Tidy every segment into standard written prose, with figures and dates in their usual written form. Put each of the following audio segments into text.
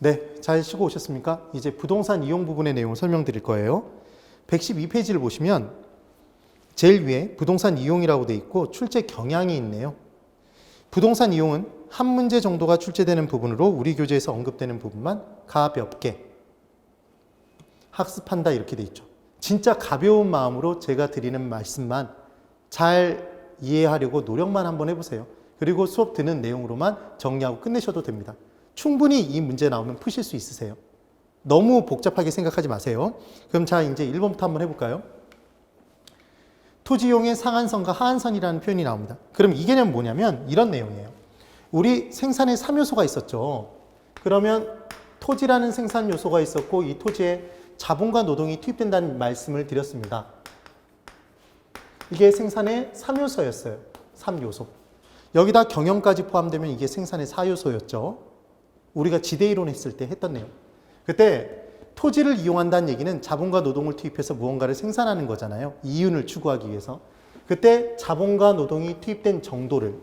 네, 잘 쉬고 오셨습니까? 이제 부동산 이용 부분의 내용을 설명드릴 거예요. 112페이지를 보시면 제일 위에 부동산 이용이라고 돼 있고 출제 경향이 있네요. 부동산 이용은 한 문제 정도가 출제되는 부분으로 우리 교재에서 언급되는 부분만 가볍게 학습한다 이렇게 돼 있죠. 진짜 가벼운 마음으로 제가 드리는 말씀만 잘 이해하려고 노력만 한번 해보세요. 그리고 수업 듣는 내용으로만 정리하고 끝내셔도 됩니다. 충분히 이 문제 나오면 푸실 수 있으세요. 너무 복잡하게 생각하지 마세요. 그럼 자, 이제 1번부터 한번 해볼까요? 토지이용의 상한선과 하한선이라는 표현이 나옵니다. 그럼 이 개념은 뭐냐면 이런 내용이에요. 우리 생산에 3요소가 있었죠. 그러면 토지라는 생산 요소가 있었고 이 토지에 자본과 노동이 투입된다는 말씀을 드렸습니다. 이게 생산의 3요소였어요. 3요소. 여기다 경영까지 포함되면 이게 생산의 4요소였죠. 우리가 지대이론 했을 때 했던 내용. 그때 토지를 이용한다는 얘기는 자본과 노동을 투입해서 무언가를 생산하는 거잖아요. 이윤을 추구하기 위해서. 그때 자본과 노동이 투입된 정도를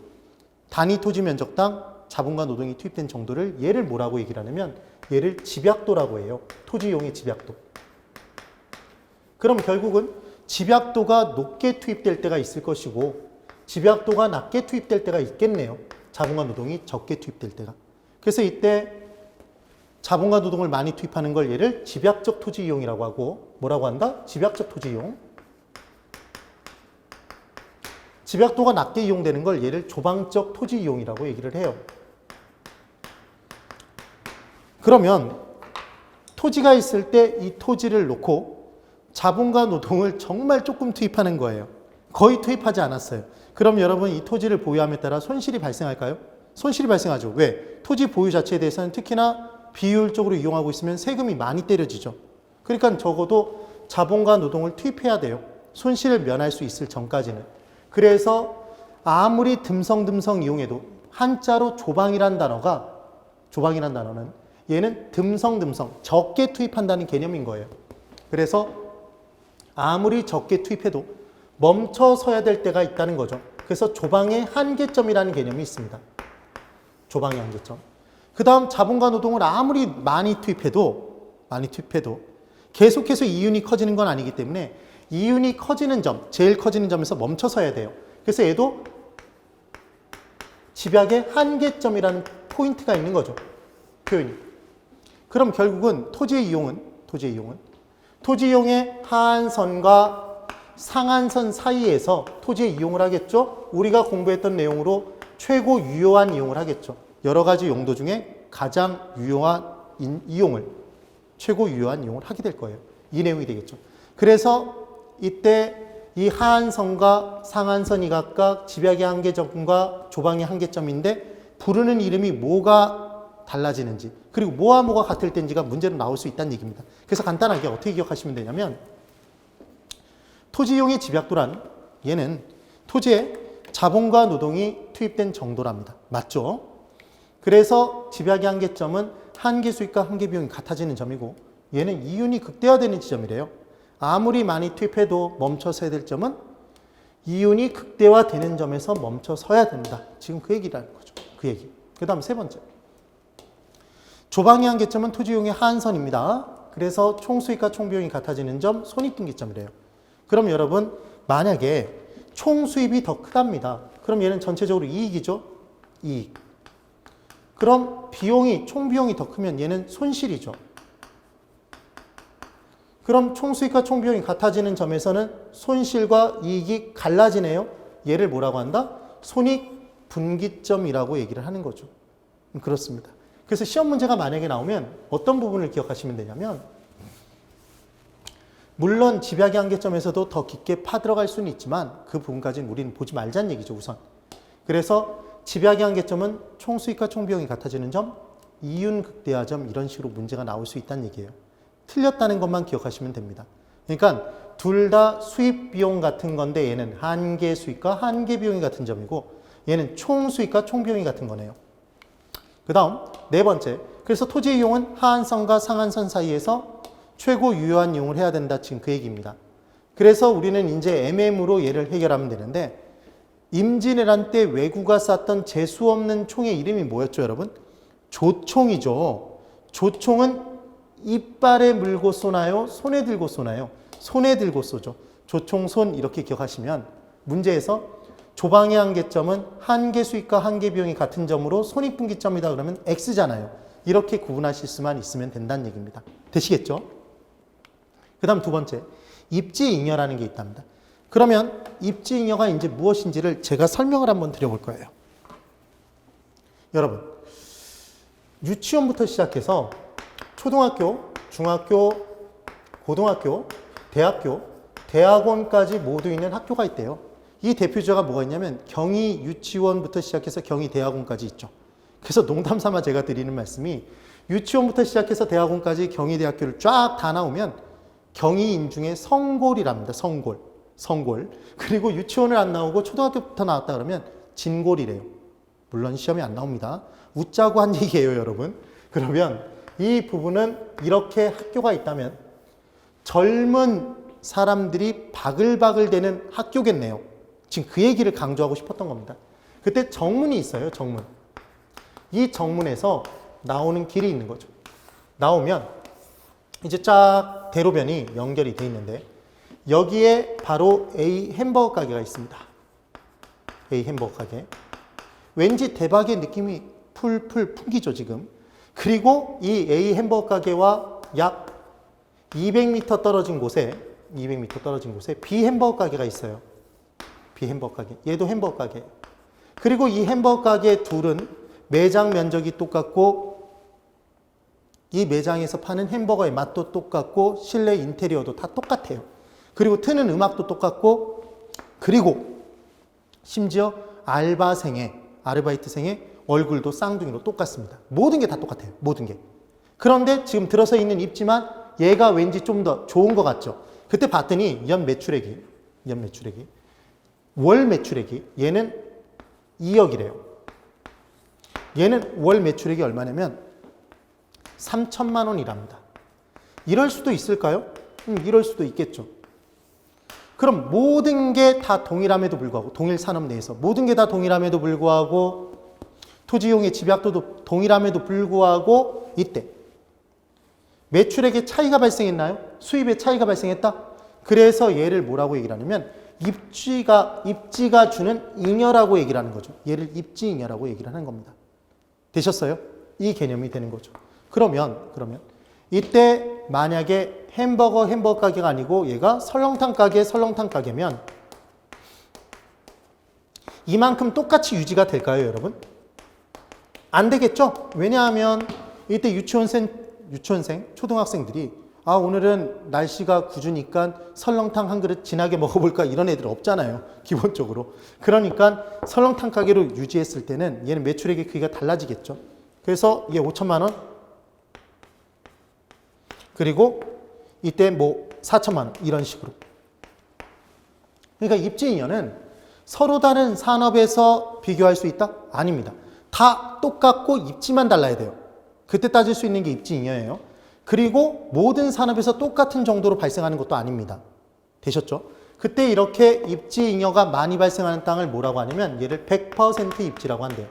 단위 토지 면적당 자본과 노동이 투입된 정도를 얘를 뭐라고 얘기를 하냐면 얘를 집약도라고 해요. 토지 이용의 집약도. 그럼 결국은 집약도가 높게 투입될 때가 있을 것이고 집약도가 낮게 투입될 때가 있겠네요. 자본과 노동이 적게 투입될 때가. 그래서 이때 자본과 노동을 많이 투입하는 걸 얘를 집약적 토지 이용이라고 하고 뭐라고 한다? 집약적 토지 이용. 집약도가 낮게 이용되는 걸 얘를 조방적 토지 이용이라고 얘기를 해요. 그러면 토지가 있을 때 이 토지를 놓고 자본과 노동을 정말 조금 투입하는 거예요. 거의 투입하지 않았어요. 그럼 여러분 이 토지를 보유함에 따라 손실이 발생할까요? 손실이 발생하죠. 왜? 토지 보유 자체에 대해서는 특히나 비효율적으로 이용하고 있으면 세금이 많이 때려지죠. 그러니까 적어도 자본과 노동을 투입해야 돼요. 손실을 면할 수 있을 전까지는. 그래서 아무리 듬성듬성 이용해도 한자로 조방이란 단어는 얘는 듬성듬성 적게 투입한다는 개념인 거예요. 그래서 아무리 적게 투입해도 멈춰서야 될 때가 있다는 거죠. 그래서 조방의 한계점이라는 개념이 있습니다. 조방의 한계점. 그 다음 자본과 노동을 아무리 많이 투입해도 계속해서 이윤이 커지는 건 아니기 때문에 이윤이 커지는 점, 제일 커지는 점에서 멈춰서야 돼요. 그래서 얘도 집약의 한계점이라는 포인트가 있는 거죠. 표현이. 그럼 결국은 토지의 이용의 하한선과 상한선 사이에서 토지의 이용을 하겠죠. 우리가 공부했던 내용으로 최고 유효한 이용을 하겠죠. 여러 가지 용도 중에 가장 유효한 이용을, 최고 유효한 이용을 하게 될 거예요. 이 내용이 되겠죠. 그래서 이때 이 하한선과 상한선이 각각 집약의 한계점과 조방의 한계점인데 부르는 이름이 뭐가 달라지는지 그리고 뭐와 뭐가 같을 때인지가 문제로 나올 수 있다는 얘기입니다. 그래서 간단하게 어떻게 기억하시면 되냐면 토지이용의 집약도란 얘는 토지에 자본과 노동이 투입된 정도랍니다. 맞죠? 그래서 집약의 한계점은 한계 수익과 한계 비용이 같아지는 점이고 얘는 이윤이 극대화되는 지점이래요. 아무리 많이 투입해도 멈춰서야 될 점은 이윤이 극대화되는 점에서 멈춰서야 된다. 지금 그 얘기라는 거죠. 그 얘기. 그 다음 세 번째. 조방의 한계점은 토지이용의 하한선입니다. 그래서 총수익과 총비용이 같아지는 점 손익분기점이래요. 그럼 여러분 만약에 총수입이 더 크답니다. 그럼 얘는 전체적으로 이익이죠. 이익. 그럼 총비용이 더 크면 얘는 손실이죠. 그럼 총수익과 총비용이 같아지는 점에서는 손실과 이익이 갈라지네요. 얘를 뭐라고 한다? 손익분기점이라고 얘기를 하는 거죠. 그렇습니다. 그래서 시험 문제가 만약에 나오면 어떤 부분을 기억하시면 되냐면 물론 집약의 한계점에서도 더 깊게 파들어갈 수는 있지만 그 부분까지는 우리는 보지 말자는 얘기죠. 우선. 그래서 집약의 한계점은 총수익과 총비용이 같아지는 점, 이윤 극대화점 이런 식으로 문제가 나올 수 있다는 얘기예요. 틀렸다는 것만 기억하시면 됩니다. 그러니까 둘 다 수입 비용 같은 건데 얘는 한계 수익과 한계 비용이 같은 점이고 얘는 총수익과 총비용이 같은 거네요. 그 다음 네 번째. 그래서 토지 이용은 하한선과 상한선 사이에서 최고 유효한 이용을 해야 된다. 지금 그 얘기입니다. 그래서 우리는 이제 MM으로 얘를 해결하면 되는데 임진왜란 때 왜구가 쐈던 재수 없는 총의 이름이 뭐였죠, 여러분? 조총이죠. 조총은 이빨에 물고 쏘나요? 손에 들고 쏘나요? 손에 들고 쏘죠. 조총, 손 이렇게 기억하시면 문제에서 조방의 한계점은 한계 수익과 한계 비용이 같은 점으로 손익분기점이다 그러면 X잖아요. 이렇게 구분하실 수만 있으면 된다는 얘기입니다. 되시겠죠? 그 다음 두 번째, 입지잉여라는 게 있답니다. 그러면 입지잉여가 이제 무엇인지를 제가 설명을 한번 드려볼 거예요. 여러분, 유치원부터 시작해서 초등학교, 중학교, 고등학교, 대학교, 대학원까지 모두 있는 학교가 있대요. 이 대표주자가 뭐가 있냐면 경희 유치원부터 시작해서 경희 대학원까지 있죠. 그래서 농담 삼아 제가 드리는 말씀이 유치원부터 시작해서 대학원까지 경희대학교를 쫙 다 나오면 경희인 중에 성골이랍니다. 성골. 그리고 유치원을 안 나오고 초등학교부터 나왔다 그러면 진골이래요. 물론 시험에 안 나옵니다. 웃자고 한 얘기예요, 여러분. 그러면 이 부분은 이렇게 학교가 있다면 젊은 사람들이 바글바글 되는 학교겠네요. 지금 그 얘기를 강조하고 싶었던 겁니다. 그때 정문이 있어요, 정문. 이 정문에서 나오는 길이 있는 거죠. 나오면 이제 쫙 대로변이 연결이 돼 있는데 여기에 바로 A 햄버거 가게가 있습니다. A 햄버거 가게. 왠지 대박의 느낌이 풀풀 풍기죠, 지금. 그리고 이 A 햄버거 가게와 약 200m 떨어진 곳에 B 햄버거 가게가 있어요. B 햄버거 가게. 얘도 햄버거 가게. 그리고 이 햄버거 가게 둘은 매장 면적이 똑같고 이 매장에서 파는 햄버거의 맛도 똑같고 실내 인테리어도 다 똑같아요. 그리고 트는 음악도 똑같고 그리고 심지어 아르바이트생의 얼굴도 쌍둥이로 똑같습니다. 모든 게 다 똑같아요. 모든 게. 그런데 지금 들어서 있는 입지만 얘가 왠지 좀 더 좋은 것 같죠. 그때 봤더니 월 매출액이 얘는 2억이래요. 얘는 월 매출액이 얼마냐면 3천만 원이랍니다. 이럴 수도 있을까요? 이럴 수도 있겠죠. 그럼 모든 게 다 동일함에도 불구하고 동일 산업 내에서 모든 게 다 동일함에도 불구하고 토지용의 집약도도 동일함에도 불구하고 이때 매출액의 차이가 발생했나요? 수입의 차이가 발생했다? 그래서 얘를 뭐라고 얘기를 하냐면 입지가 주는 잉여라고 얘기를 하는 거죠. 얘를 입지잉여라고 얘기를 하는 겁니다. 되셨어요? 이 개념이 되는 거죠. 그러면 이때 만약에 햄버거 가게가 아니고 얘가 설렁탕 가게면 이만큼 똑같이 유지가 될까요, 여러분? 안 되겠죠? 왜냐하면 이때 유치원생, 초등학생들이 오늘은 날씨가 궂으니까 설렁탕 한 그릇 진하게 먹어볼까 이런 애들 없잖아요. 기본적으로. 그러니까 설렁탕 가게로 유지했을 때는 얘는 매출액의 크기가 달라지겠죠. 그래서 얘 5천만 원 그리고 이때 4천만 원 이런 식으로. 그러니까 입지잉여는 서로 다른 산업에서 비교할 수 있다? 아닙니다. 다 똑같고 입지만 달라야 돼요. 그때 따질 수 있는 게 입지잉여예요. 그리고 모든 산업에서 똑같은 정도로 발생하는 것도 아닙니다. 되셨죠? 그때 이렇게 입지잉여가 많이 발생하는 땅을 뭐라고 하냐면 얘를 100% 입지라고 한대요.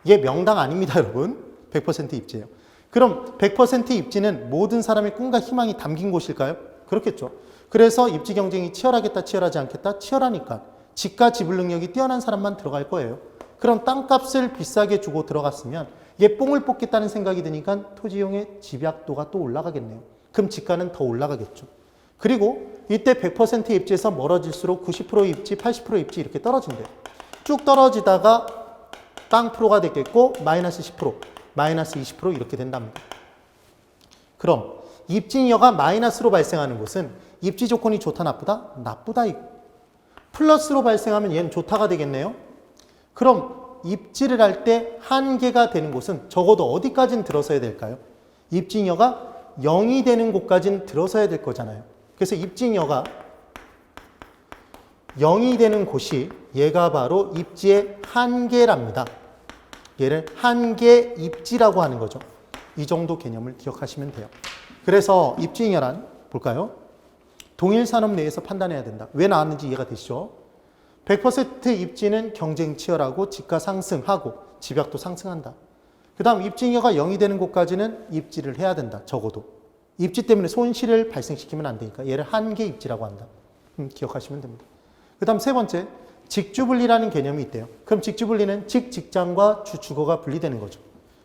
얘 명당 아닙니다, 여러분. 100% 입지예요. 그럼 100% 입지는 모든 사람의 꿈과 희망이 담긴 곳일까요? 그렇겠죠. 그래서 입지 경쟁이 치열하겠다, 치열하지 않겠다? 치열하니까 집가 지불 능력이 뛰어난 사람만 들어갈 거예요. 그럼 땅값을 비싸게 주고 들어갔으면 얘 뽕을 뽑겠다는 생각이 드니까 토지용의 집약도가 또 올라가겠네요. 그럼 집가는 더 올라가겠죠. 그리고 이때 100% 입지에서 멀어질수록 90% 입지, 80% 입지 이렇게 떨어진대요. 쭉 떨어지다가 땅 프로가 됐겠고 마이너스 10%, 마이너스 20% 이렇게 된답니다. 그럼 입지잉여가 마이너스로 발생하는 곳은 입지 조건이 좋다, 나쁘다? 나쁘다. 플러스로 발생하면 얘는 좋다가 되겠네요. 그럼 입지를 할 때 한계가 되는 곳은 적어도 어디까지는 들어서야 될까요? 입지잉여가 0이 되는 곳까지는 들어서야 될 거잖아요. 그래서 입지잉여가 0이 되는 곳이 얘가 바로 입지의 한계랍니다. 얘를 한계 입지라고 하는 거죠. 이 정도 개념을 기억하시면 돼요. 그래서 입지잉여란 볼까요? 동일 산업 내에서 판단해야 된다. 왜 나왔는지 이해가 되시죠? 100% 입지는 경쟁 치열하고 집가 상승하고 집약도 상승한다. 그 다음 입지잉여가 0이 되는 곳까지는 입지를 해야 된다. 적어도. 입지 때문에 손실을 발생시키면 안 되니까 얘를 한계 입지라고 한다. 기억하시면 됩니다. 그 다음 세 번째, 직주분리라는 개념이 있대요. 그럼 직주분리는 직장과 주거가 분리되는 거죠.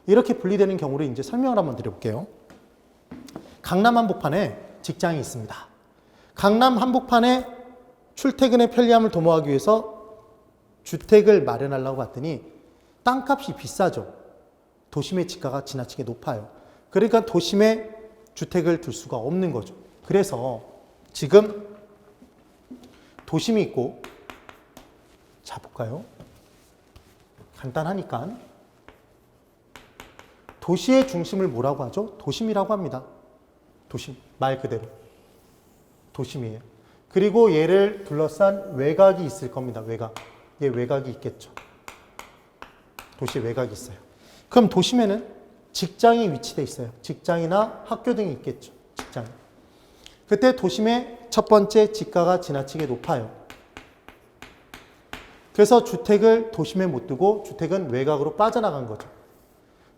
이렇게 분리되는 경우를 이제 설명을 한번 드려볼게요. 강남 한복판에 직장이 있습니다. 강남 한복판에 출퇴근의 편리함을 도모하기 위해서 주택을 마련하려고 봤더니 땅값이 비싸죠. 도심의 지가가 지나치게 높아요. 그러니까 도심에 주택을 둘 수가 없는 거죠. 그래서 지금 도심이 있고, 자 볼까요? 간단하니까 도시의 중심을 뭐라고 하죠? 도심이라고 합니다. 도심, 말 그대로 도심이에요. 그리고 얘를 둘러싼 외곽이 있을 겁니다. 외곽. 얘 외곽이 있겠죠. 도시에 외곽이 있어요. 그럼 도심에는 직장이 위치되어 있어요. 직장이나 학교 등이 있겠죠. 직장. 그때 도심의 첫 번째 지가가 지나치게 높아요. 그래서 주택을 도심에 못 두고 주택은 외곽으로 빠져나간 거죠.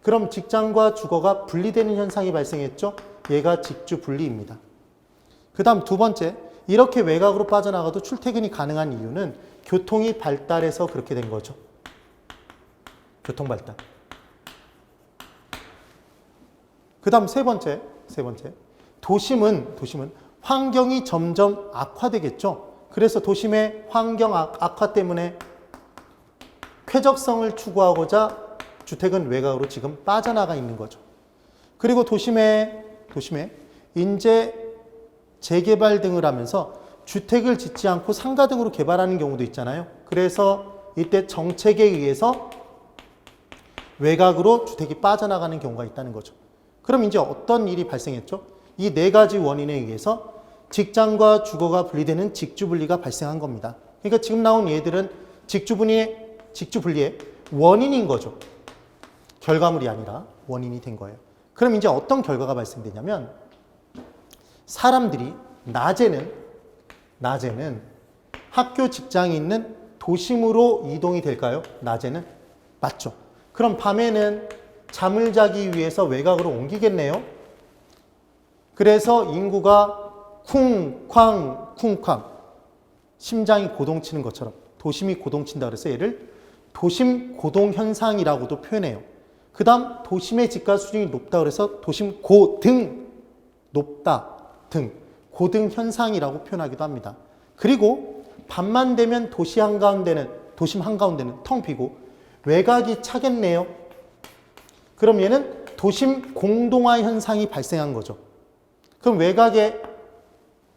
그럼 직장과 주거가 분리되는 현상이 발생했죠. 얘가 직주 분리입니다. 그 다음 두 번째, 이렇게 외곽으로 빠져나가도 출퇴근이 가능한 이유는 교통이 발달해서 그렇게 된 거죠. 교통 발달. 그 다음 세 번째, 도심은 환경이 점점 악화되겠죠. 그래서 도심의 환경 악화 때문에 쾌적성을 추구하고자 주택은 외곽으로 지금 빠져나가 있는 거죠. 그리고 도심에 인재 재개발 등을 하면서 주택을 짓지 않고 상가 등으로 개발하는 경우도 있잖아요. 그래서 이때 정책에 의해서 외곽으로 주택이 빠져나가는 경우가 있다는 거죠. 그럼 이제 어떤 일이 발생했죠? 이 네 가지 원인에 의해서 직장과 주거가 분리되는 직주분리가 발생한 겁니다. 그러니까 지금 나온 예들은 직주분리의 원인인 거죠. 결과물이 아니라 원인이 된 거예요. 그럼 이제 어떤 결과가 발생되냐면 사람들이 낮에는 학교 직장이 있는 도심으로 이동이 될까요? 낮에는? 맞죠. 그럼 밤에는 잠을 자기 위해서 외곽으로 옮기겠네요. 그래서 인구가 쿵쾅 심장이 고동치는 것처럼 도심이 고동친다 그래서 얘를 도심 고동 현상이라고도 표현해요. 그 다음 도심의 지가 수준이 높다 그래서 도심 고등 높다 등 고등 현상이라고 표현하기도 합니다. 그리고 밤만 되면 도심 한가운데는 텅 비고 외곽이 차겠네요. 그럼 얘는 도심 공동화 현상이 발생한 거죠. 그럼 외곽의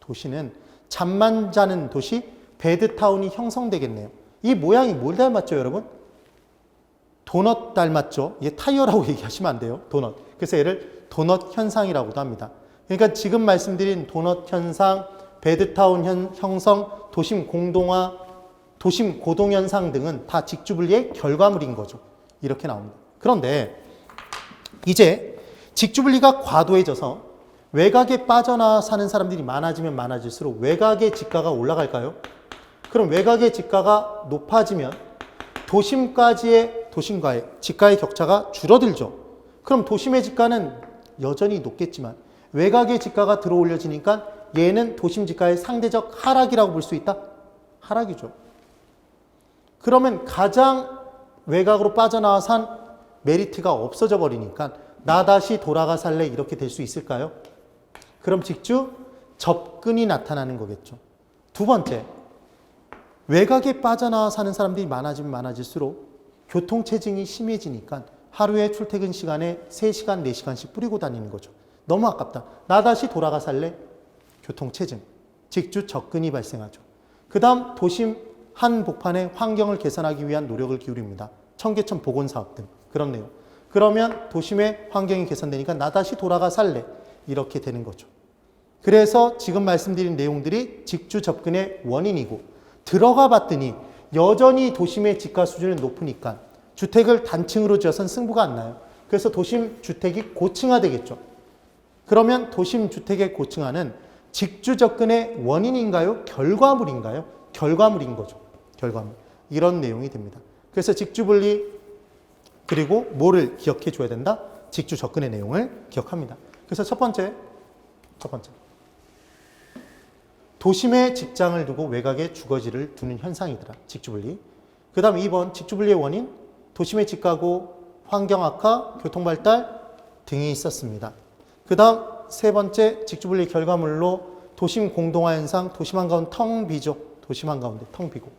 도시는 잠만 자는 도시 베드타운이 형성되겠네요. 이 모양이 뭘 닮았죠, 여러분? 도넛 닮았죠? 얘 타이어라고 얘기하시면 안 돼요. 도넛. 그래서 얘를 도넛 현상이라고도 합니다. 그러니까 지금 말씀드린 도넛 현상, 베드타운 형성, 도심 공동화, 도심 고동 현상 등은 다 직주분리의 결과물인 거죠. 이렇게 나옵니다. 그런데 이제 직주분리가 과도해져서 외곽에 빠져나 사는 사람들이 많아지면 많아질수록 외곽의 지가가 올라갈까요? 그럼 외곽의 지가가 높아지면 도심과의 지가의 격차가 줄어들죠. 그럼 도심의 지가는 여전히 높겠지만 외곽의 지가가 들어올려지니까 얘는 도심 지가의 상대적 하락이라고 볼 수 있다? 하락이죠. 그러면 가장 외곽으로 빠져나와 산 메리트가 없어져 버리니까 나 다시 돌아가 살래 이렇게 될 수 있을까요? 그럼 직주 접근이 나타나는 거겠죠. 두 번째, 외곽에 빠져나와 사는 사람들이 많아지면 많아질수록 교통체증이 심해지니까 하루에 출퇴근 시간에 3시간, 4시간씩 뿌리고 다니는 거죠. 너무 아깝다. 나 다시 돌아가 살래? 교통체증, 직주 접근이 발생하죠. 그 다음 도심 한복판의 환경을 개선하기 위한 노력을 기울입니다. 청계천 복원사업 등 그렇네요. 그러면 도심의 환경이 개선되니까 나 다시 돌아가 살래? 이렇게 되는 거죠. 그래서 지금 말씀드린 내용들이 직주 접근의 원인이고 들어가 봤더니 여전히 도심의 지가 수준은 높으니까 주택을 단층으로 지어선 승부가 안 나요. 그래서 도심 주택이 고층화되겠죠. 그러면 도심 주택의 고층화는 직주 접근의 원인인가요? 결과물인가요? 결과물인 거죠. 결과물. 이런 내용이 됩니다. 그래서 직주분리 그리고 뭐를 기억해 줘야 된다? 직주 접근의 내용을 기억합니다. 그래서 첫 번째. 도심에 직장을 두고 외곽에 주거지를 두는 현상이더라. 직주분리. 그 다음 2번 직주분리의 원인. 도심의 직가고 환경악화, 교통발달 등이 있었습니다. 그 다음 세 번째 직주분리 결과물로 도심 공동화 현상, 도심 한가운데 텅 비죠. 도심 한가운데 텅 비고.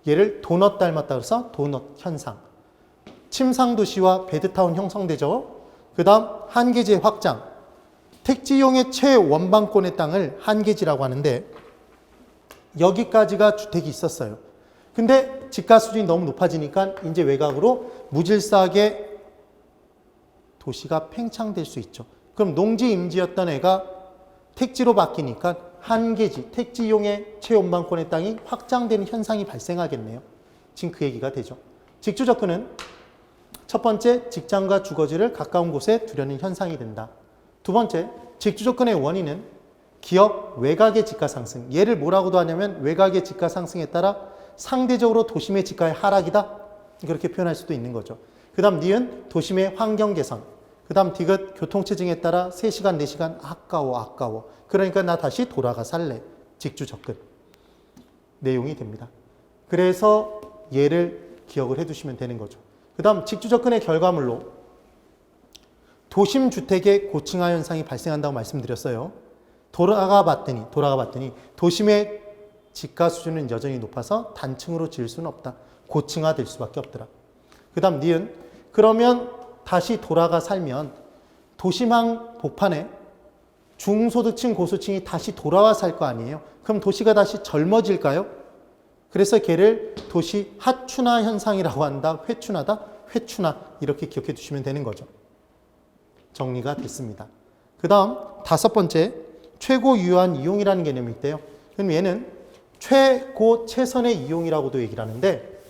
얘를 도넛 닮았다 그래서 도넛 현상. 침상도시와 베드타운 형성되죠. 그 다음 한계지의 확장. 택지용의 최원방권의 땅을 한계지라고 하는데 여기까지가 주택이 있었어요. 근데 집가 수준이 너무 높아지니까 이제 외곽으로 무질서하게 도시가 팽창될 수 있죠. 그럼 농지 임지였던 애가 택지로 바뀌니까 한계지, 택지용의 최원방권의 땅이 확장되는 현상이 발생하겠네요. 지금 그 얘기가 되죠. 직주 접근은 첫 번째, 직장과 주거지를 가까운 곳에 두려는 현상이 된다. 두 번째, 직주 접근의 원인은 기업 외곽의 집가 상승. 얘를 뭐라고도 하냐면 외곽의 집가 상승에 따라 상대적으로 도심의 집가의 하락이다. 그렇게 표현할 수도 있는 거죠. 그 다음 니은 도심의 환경 개선. 그 다음 디귿 교통체증에 따라 3시간, 4시간 아까워. 그러니까 나 다시 돌아가 살래. 직주 접근. 내용이 됩니다. 그래서 얘를 기억을 해두시면 되는 거죠. 그 다음 직주 접근의 결과물로 도심 주택의 고층화 현상이 발생한다고 말씀드렸어요. 돌아가 봤더니 도심의 집가 수준은 여전히 높아서 단층으로 지을 수는 없다. 고층화 될 수밖에 없더라. 그 다음 니은 그러면 다시 돌아가 살면 도심항 복판에 중소득층 고소층이 다시 돌아와 살 거 아니에요. 그럼 도시가 다시 젊어질까요? 그래서 걔를 도시 하춘화 현상이라고 한다. 회춘화 이렇게 기억해 두시면 되는 거죠. 정리가 됐습니다. 그 다음 다섯 번째 최고 유효한 이용이라는 개념이 있대요. 그럼 얘는 최고 최선의 이용이라고도 얘기를 하는데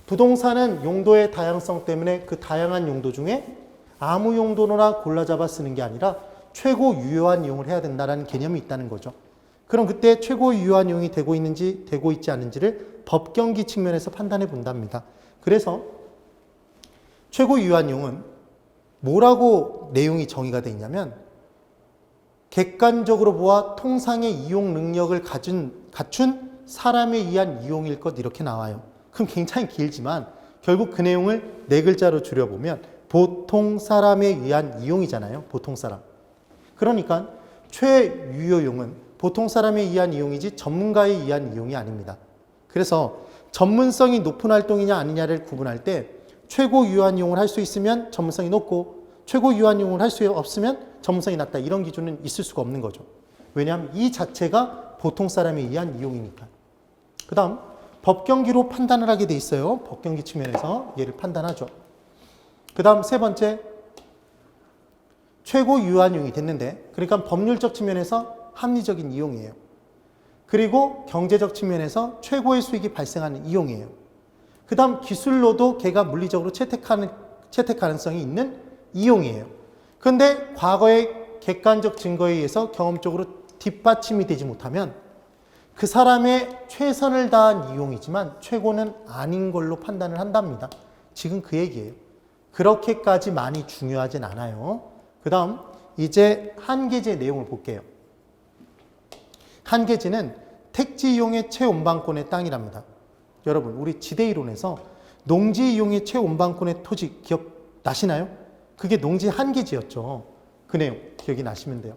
부동산은 용도의 다양성 때문에 그 다양한 용도 중에 아무 용도나 골라 잡아 쓰는 게 아니라 최고 유효한 이용을 해야 된다는 개념이 있다는 거죠. 그럼 그때 최고 유효한 이용이 되고 있는지 되고 있지 않은지를 법경기 측면에서 판단해 본답니다. 그래서 최고 유효한 이용은 뭐라고 내용이 정의가 되어 있냐면 객관적으로 보아 통상의 이용 능력을 갖춘 사람에 의한 이용일 것 이렇게 나와요. 그럼 굉장히 길지만 결국 그 내용을 네 글자로 줄여보면 보통 사람에 의한 이용이잖아요. 보통 사람. 그러니까 최유효용은 보통 사람에 의한 이용이지 전문가에 의한 이용이 아닙니다. 그래서 전문성이 높은 활동이냐 아니냐를 구분할 때 최고 유효한 이용을 할 수 있으면 전문성이 높고 최고 유효한 이용을 할 수 없으면 전문성이 낮다. 이런 기준은 있을 수가 없는 거죠. 왜냐하면 이 자체가 보통 사람에 의한 이용이니까. 그 다음 법경기로 판단을 하게 돼 있어요. 법경기 측면에서 얘를 판단하죠. 그 다음 세 번째 최고 유효한 이용이 됐는데 그러니까 법률적 측면에서 합리적인 이용이에요. 그리고 경제적 측면에서 최고의 수익이 발생하는 이용이에요. 그 다음 기술로도 걔가 물리적으로 채택 가능성이 있는 이용이에요. 그런데 과거의 객관적 증거에 의해서 경험적으로 뒷받침이 되지 못하면 그 사람의 최선을 다한 이용이지만 최고는 아닌 걸로 판단을 한답니다. 지금 그 얘기예요. 그렇게까지 많이 중요하진 않아요. 그 다음 이제 한계지의 내용을 볼게요. 한계지는 택지 이용의 최온방권의 땅이랍니다. 여러분 우리 지대이론에서 농지 이용의 최온방권의 토지 기억나시나요? 그게 농지 한계지였죠. 그 내용 기억이 나시면 돼요.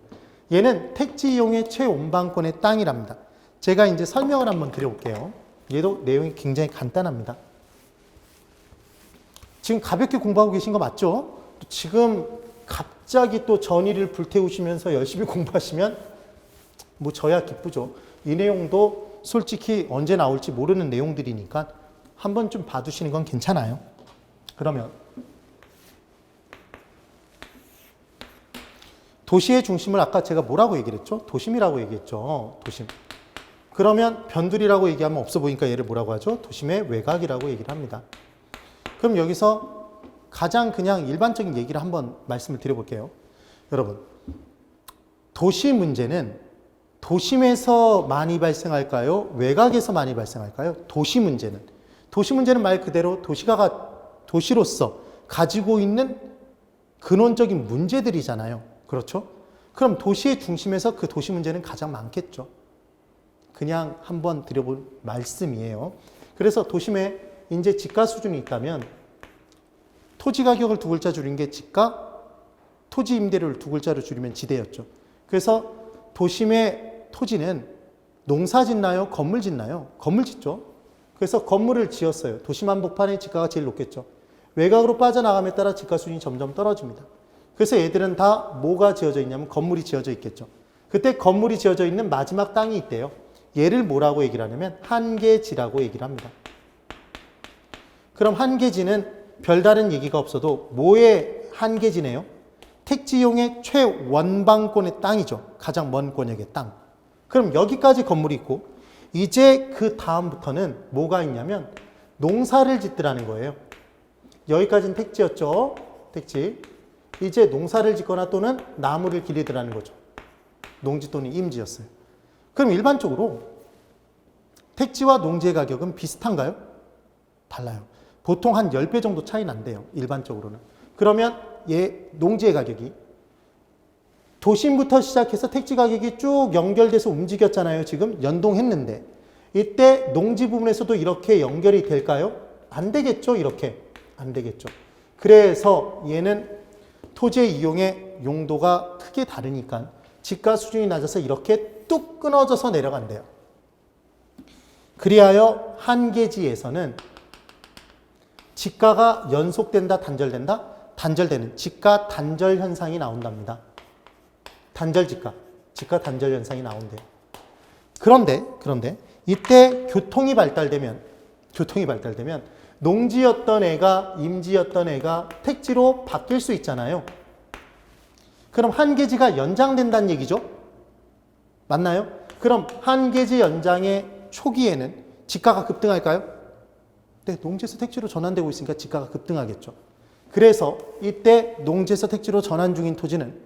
얘는 택지 이용의 최온방권의 땅이랍니다. 제가 이제 설명을 한번 드려볼게요. 얘도 내용이 굉장히 간단합니다. 지금 가볍게 공부하고 계신 거 맞죠? 지금 갑자기 또 전의를 불태우시면서 열심히 공부하시면 뭐 저야 기쁘죠. 이 내용도 솔직히 언제 나올지 모르는 내용들이니까 한번 좀 봐두시는 건 괜찮아요. 그러면 도시의 중심을 아까 제가 뭐라고 얘기를 했죠? 도심이라고 얘기했죠. 도심. 그러면 변두리라고 얘기하면 없어 보이니까 얘를 뭐라고 하죠? 도심의 외곽이라고 얘기를 합니다. 그럼 여기서 가장 그냥 일반적인 얘기를 한번 말씀을 드려볼게요. 여러분, 도시 문제는 도심에서 많이 발생할까요? 외곽에서 많이 발생할까요? 도시 문제는 말 그대로 도시가 도시로서 가지고 있는 근원적인 문제들이잖아요. 그렇죠? 그럼 도시의 중심에서 그 도시 문제는 가장 많겠죠. 그냥 한번 드려볼 말씀이에요. 그래서 도심에 이제 지가 수준이 있다면 토지 가격을 두 글자 줄인 게 지가, 토지 임대료를 두 글자로 줄이면 지대였죠. 그래서 도심의 토지는 농사 짓나요? 건물 짓나요? 건물 짓죠. 그래서 건물을 지었어요. 도심 한복판에 지가가 제일 높겠죠. 외곽으로 빠져나감에 따라 지가 수준이 점점 떨어집니다. 그래서 얘들은 다 뭐가 지어져 있냐면 건물이 지어져 있겠죠. 그때 건물이 지어져 있는 마지막 땅이 있대요. 얘를 뭐라고 얘기를 하냐면 한계지라고 얘기를 합니다. 그럼 한계지는 별다른 얘기가 없어도 뭐의 한계지네요? 택지용의 최원방권의 땅이죠. 가장 먼 권역의 땅. 그럼 여기까지 건물이 있고 이제 그 다음부터는 뭐가 있냐면 농사를 짓더라는 거예요. 여기까지는 택지였죠. 택지. 이제 농사를 짓거나 또는 나무를 기르더라는 거죠. 농지 또는 임지였어요. 그럼 일반적으로 택지와 농지의 가격은 비슷한가요? 달라요. 보통 한 10배 정도 차이 난대요. 일반적으로는. 그러면 농지의 가격이 도심부터 시작해서 택지 가격이 쭉 연결돼서 움직였잖아요. 지금 연동했는데 이때 농지 부분에서도 이렇게 연결이 될까요? 안 되겠죠. 이렇게 안 되겠죠. 그래서 얘는 토지의 이용의 용도가 크게 다르니까 지가 수준이 낮아서 이렇게 뚝 끊어져서 내려간대요. 그리하여 한계지에서는 지가가 연속된다, 단절된다? 단절되는 지가 단절 현상이 나온답니다. 단절 지가 단절 현상이 나온대요. 그런데 이때 교통이 발달되면 농지였던 애가 임지였던 애가 택지로 바뀔 수 있잖아요. 그럼 한계지가 연장된다는 얘기죠. 맞나요? 그럼 한계지 연장의 초기에는 지가가 급등할까요? 네, 농지에서 택지로 전환되고 있으니까 지가가 급등하겠죠. 그래서 이때 농지에서 택지로 전환 중인 토지는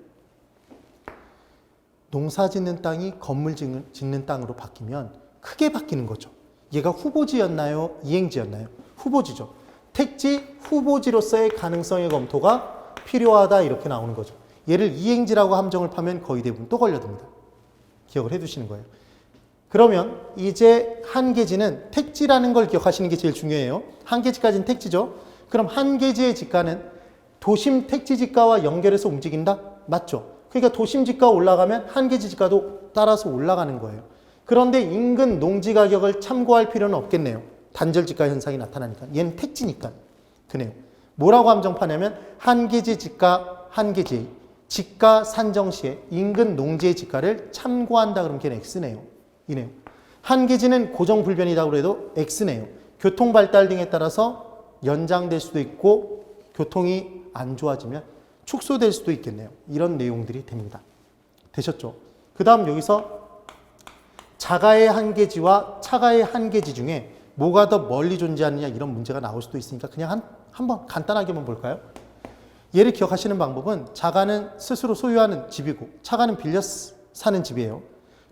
농사 짓는 땅이 건물 짓는 땅으로 바뀌면 크게 바뀌는 거죠. 얘가 후보지였나요? 이행지였나요? 후보지죠. 택지 후보지로서의 가능성의 검토가 필요하다 이렇게 나오는 거죠. 얘를 이행지라고 함정을 파면 거의 대부분 또 걸려듭니다. 기억을 해두시는 거예요. 그러면 이제 한계지는 택지라는 걸 기억하시는 게 제일 중요해요. 한계지까지는 택지죠. 그럼 한계지의 지가는 도심 택지 지가와 연결해서 움직인다? 맞죠? 그러니까 도심 지가 올라가면 한계지 지가도 따라서 올라가는 거예요. 그런데 인근 농지 가격을 참고할 필요는 없겠네요. 단절 지가 현상이 나타나니까. 얘는 택지니까. 그네요. 뭐라고 함정파냐면 한계지 지가, 한계지 지가 산정 시에 인근 농지의 지가를 참고한다 그러면 걔는 X네요. 이네요. 한계지는 고정불변이라고 해도 X네요. 교통 발달 등에 따라서 연장될 수도 있고 교통이 안 좋아지면 축소될 수도 있겠네요. 이런 내용들이 됩니다. 되셨죠? 그 다음 여기서 자가의 한계지와 차가의 한계지 중에 뭐가 더 멀리 존재하느냐 이런 문제가 나올 수도 있으니까 그냥 한번 간단하게만 볼까요? 얘를 기억하시는 방법은 자가는 스스로 소유하는 집이고 차가는 빌려 사는 집이에요.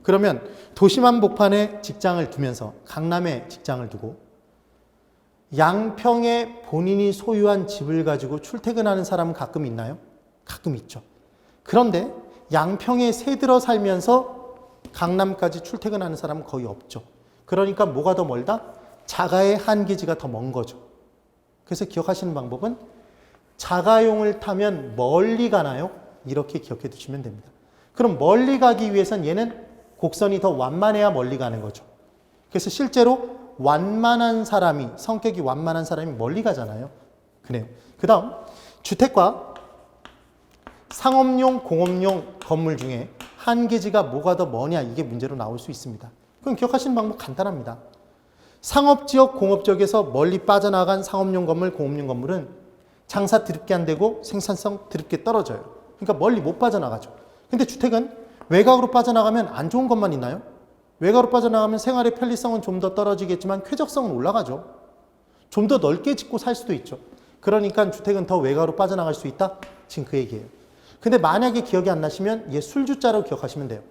그러면 도심 한복판에 직장을 두면서 강남에 직장을 두고 양평에 본인이 소유한 집을 가지고 출퇴근하는 사람은 가끔 있나요? 가끔 있죠. 그런데 양평에 새 들어 살면서 강남까지 출퇴근하는 사람은 거의 없죠. 그러니까 뭐가 더 멀다? 자가의 한계지가 더 먼 거죠. 그래서 기억하시는 방법은 자가용을 타면 멀리 가나요? 이렇게 기억해 두시면 됩니다. 그럼 멀리 가기 위해선 얘는 곡선이 더 완만해야 멀리 가는 거죠. 그래서 실제로 완만한 사람이, 성격이 완만한 사람이 멀리 가잖아요. 그래요. 그 다음 주택과 상업용, 공업용 건물 중에 한계지가 뭐가 더 머냐 이게 문제로 나올 수 있습니다. 그럼 기억하시는 방법 간단합니다. 상업지역, 공업지역에서 멀리 빠져나간 상업용 건물, 공업용 건물은 장사 드럽게 안 되고 생산성 드럽게 떨어져요. 그러니까 멀리 못 빠져나가죠. 근데 주택은 외곽으로 빠져나가면 안 좋은 것만 있나요? 외곽으로 빠져나가면 생활의 편리성은 좀 더 떨어지겠지만 쾌적성은 올라가죠. 좀 더 넓게 짓고 살 수도 있죠. 그러니까 주택은 더 외곽으로 빠져나갈 수 있다? 지금 그 얘기예요. 근데 만약에 기억이 안 나시면 얘 술주자로 기억하시면 돼요.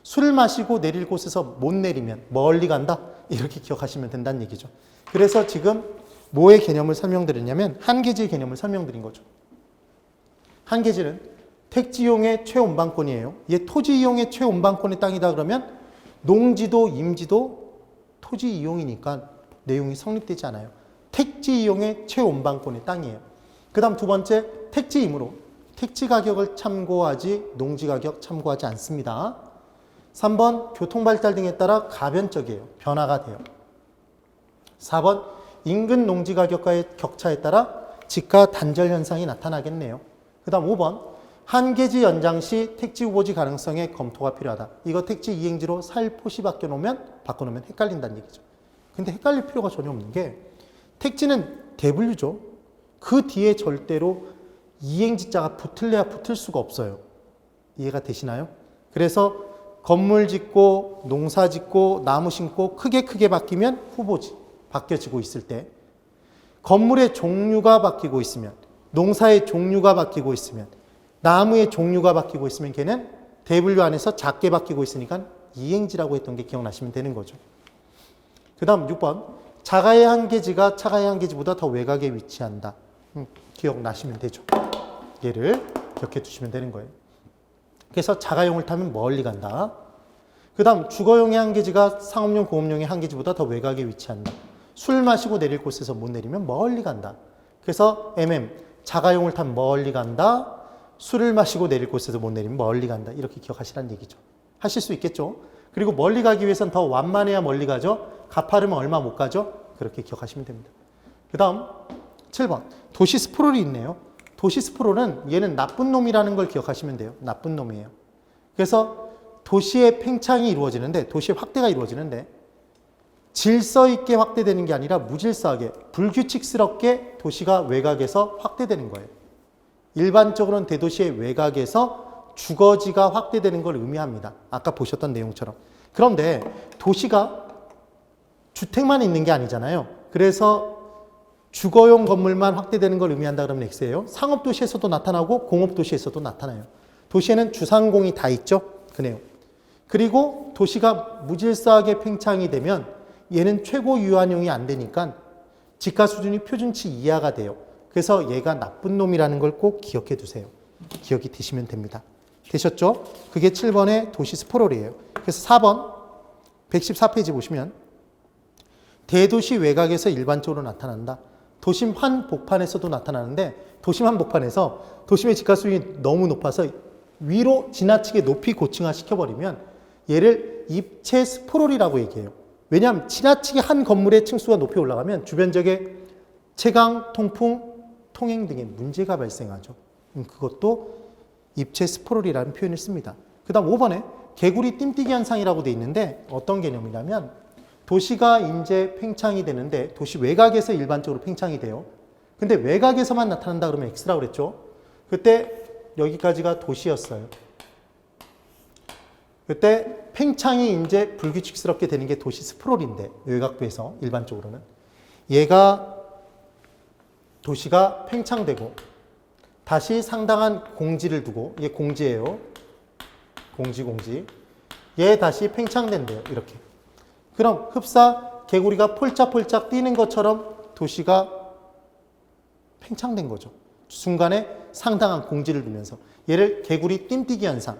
술 마시고 내릴 곳에서 못 내리면 멀리 간다? 이렇게 기억하시면 된다는 얘기죠. 그래서 지금 뭐의 개념을 설명드렸냐면 한계지의 개념을 설명드린 거죠. 한계지는 택지이용의 최온방권이에요. 얘 토지이용의 최온방권의 땅이다 그러면 농지도 임지도 토지이용이니까 내용이 성립되지 않아요. 택지이용의 최온방권의 땅이에요. 그 다음 두 번째 택지이므로 택지 가격을 참고하지 농지 가격 참고하지 않습니다. 3번 교통발달 등에 따라 가변적이에요. 변화가 돼요. 4번 인근 농지 가격과의 격차에 따라 지가 단절 현상이 나타나겠네요. 그 다음 5번 한계지 연장 시 택지 후보지 가능성의 검토가 필요하다. 이거 택지 이행지로 살포시 바꿔놓으면 헷갈린다는 얘기죠. 근데 헷갈릴 필요가 전혀 없는 게 택지는 대분류죠. 그 뒤에 절대로 이행지자가 붙을래야 붙을 수가 없어요. 이해가 되시나요? 그래서 건물 짓고 농사 짓고 나무 심고 크게 바뀌면 후보지 바뀌어지고 있을 때 건물의 종류가 바뀌고 있으면 농사의 종류가 바뀌고 있으면 나무의 종류가 바뀌고 있으면 걔는 대분류 안에서 작게 바뀌고 있으니까 이행지라고 했던 게 기억나시면 되는 거죠. 그 다음 6번 자가의 한계지가 차가의 한계지보다 더 외곽에 위치한다. 기억나시면 되죠. 얘를 기억해 두시면 되는 거예요. 그래서 자가용을 타면 멀리 간다. 그 다음 주거용의 한계지가 상업용 공업용의 한계지보다 더 외곽에 위치한다. 술 마시고 내릴 곳에서 못 내리면 멀리 간다. 그래서 자가용을 타면 멀리 간다. 술을 마시고 내릴 곳에서 못 내리면 멀리 간다. 이렇게 기억하시라는 얘기죠. 하실 수 있겠죠. 그리고 멀리 가기 위해서는 더 완만해야 멀리 가죠. 가파르면 얼마 못 가죠. 그렇게 기억하시면 됩니다. 그 다음 7번 도시 스프롤이 있네요. 도시 스프롤은 얘는 나쁜 놈이라는 걸 기억하시면 돼요. 나쁜 놈이에요. 그래서 도시의 팽창이 이루어지는데 도시의 확대가 이루어지는데 질서 있게 확대되는 게 아니라 무질서하게 불규칙스럽게 도시가 외곽에서 확대되는 거예요. 일반적으로는 대도시의 외곽에서 주거지가 확대되는 걸 의미합니다. 아까 보셨던 내용처럼. 그런데 도시가 주택만 있는 게 아니잖아요. 그래서 주거용 건물만 확대되는 걸 의미한다 그러면 X예요. 상업도시에서도 나타나고 공업도시에서도 나타나요. 도시에는 주상공이 다 있죠. 그 내용. 그리고 도시가 무질서하게 팽창이 되면 얘는 최고 유한용이 안 되니까 지가 수준이 표준치 이하가 돼요. 그래서 얘가 나쁜 놈이라는 걸 꼭 기억해 두세요. 기억이 되시면 됩니다. 되셨죠? 그게 7번의 도시 스포롤이에요. 그래서 4번 114페이지 보시면 대도시 외곽에서 일반적으로 나타난다. 도심 한복판에서도 나타나는데 도심 한복판에서 도심의 지가 수준이 너무 높아서 위로 지나치게 높이 고층화 시켜버리면 얘를 입체 스포롤이라고 얘기해요. 왜냐하면 지나치게 한 건물의 층수가 높이 올라가면 주변 지역에 채광, 통풍, 통행 등의 문제가 발생하죠. 그것도 입체 스포롤이라는 표현을 씁니다. 그 다음 5번에 개구리 띵뛰기 현상이라고 돼 있는데 어떤 개념이냐면 도시가 이제 팽창이 되는데 도시 외곽에서 일반적으로 팽창이 돼요. 근데 외곽에서만 나타난다 그러면 X라고 그랬죠. 그때 여기까지가 도시였어요. 그때 팽창이 이제 불규칙스럽게 되는 게 도시 스프롤인데 외곽부에서 일반적으로는 얘가 도시가 팽창되고 다시 상당한 공지를 두고 얘 공지예요. 공지. 얘 다시 팽창된대요. 이렇게. 그럼 흡사 개구리가 폴짝폴짝 뛰는 것처럼 도시가 팽창된 거죠. 순간에 상당한 공지를 두면서 얘를 개구리 띵뛰기 현상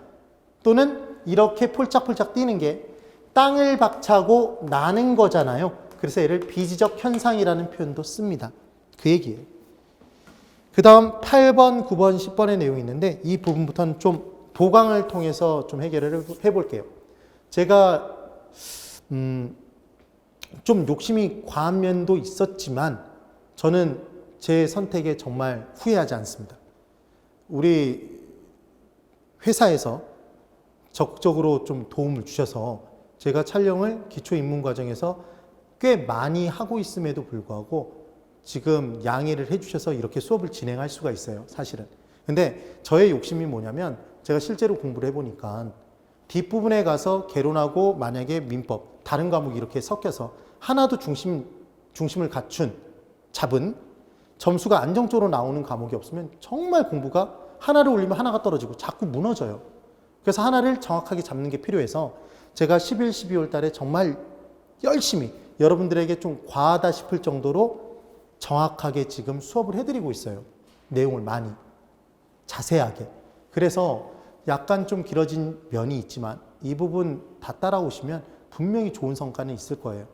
또는 이렇게 폴짝폴짝 뛰는 게 땅을 박차고 나는 거잖아요. 그래서 얘를 비지적 현상이라는 표현도 씁니다. 그 얘기예요. 그 다음 8번, 9번, 10번의 내용이 있는데 이 부분부터는 좀 도강을 통해서 좀 해결을 해볼게요. 제가 좀 욕심이 과한 면도 있었지만 저는 제 선택에 정말 후회하지 않습니다. 우리 회사에서 적극적으로 좀 도움을 주셔서 제가 촬영을 기초입문과정에서 꽤 많이 하고 있음에도 불구하고 지금 양해를 해주셔서 이렇게 수업을 진행할 수가 있어요. 사실은. 근데 저의 욕심이 뭐냐면 제가 실제로 공부를 해보니까 뒷부분에 가서 개론하고 만약에 민법, 다른 과목이 이렇게 섞여서 하나도 중심을 잡은 점수가 안정적으로 나오는 과목이 없으면 정말 공부가 하나를 올리면 하나가 떨어지고 자꾸 무너져요. 그래서 하나를 정확하게 잡는 게 필요해서 제가 11, 12월 달에 정말 열심히 여러분들에게 좀 과하다 싶을 정도로 정확하게 지금 수업을 해드리고 있어요. 내용을 많이, 자세하게. 그래서 약간 좀 길어진 면이 있지만 이 부분 다 따라오시면 분명히 좋은 성과는 있을 거예요.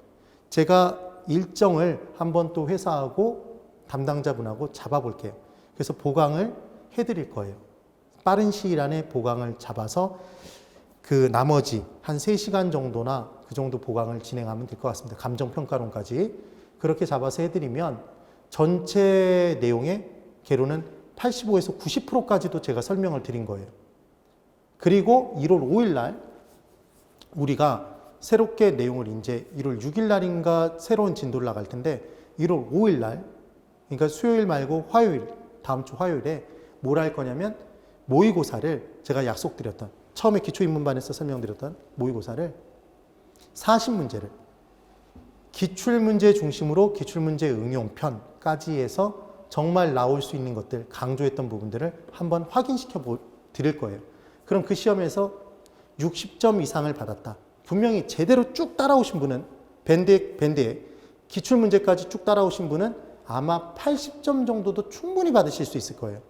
제가 일정을 한번 또 회사하고 담당자분하고 잡아볼게요. 그래서 보강을 해드릴 거예요. 빠른 시일 안에 보강을 잡아서 그 나머지 한 3시간 정도나 그 정도 보강을 진행하면 될 것 같습니다. 감정평가론까지. 그렇게 잡아서 해드리면 전체 내용의 개론은 85에서 90%까지도 제가 설명을 드린 거예요. 그리고 1월 5일 날 우리가 새롭게 내용을 이제 1월 6일 날인가 새로운 진도를 나갈 텐데 1월 5일 날, 그러니까 수요일 말고 화요일, 다음 주 화요일에 뭘 할 거냐면 모의고사를 제가 약속드렸던, 처음에 기초입문반에서 설명드렸던 모의고사를 40문제를 기출문제 중심으로 기출문제 응용편까지 해서 정말 나올 수 있는 것들, 강조했던 부분들을 한번 확인시켜 드릴 거예요. 그럼 그 시험에서 60점 이상을 받았다. 분명히 제대로 쭉 따라오신 분은, 밴드에 기출문제까지 쭉 따라오신 분은 아마 80점 정도도 충분히 받으실 수 있을 거예요.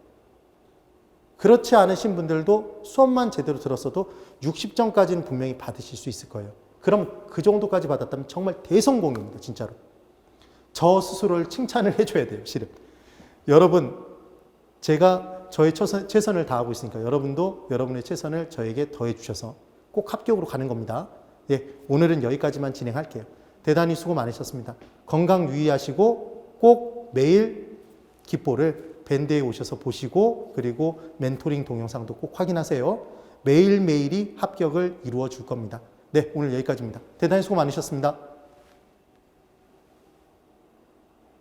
그렇지 않으신 분들도 수업만 제대로 들었어도 60점까지는 분명히 받으실 수 있을 거예요. 그럼 그 정도까지 받았다면 정말 대성공입니다. 진짜로. 저 스스로를 칭찬을 해줘야 돼요. 실은. 여러분, 제가 저의 최선을 다하고 있으니까 여러분도 여러분의 최선을 저에게 더해 주셔서 꼭 합격으로 가는 겁니다. 예, 오늘은 여기까지만 진행할게요. 대단히 수고 많으셨습니다. 건강 유의하시고 꼭 매일 기뽀를 밴드에 오셔서 보시고, 그리고 멘토링 동영상도 꼭 확인하세요. 매일매일이 합격을 이루어 줄 겁니다. 네, 오늘 여기까지입니다. 대단히 수고 많으셨습니다.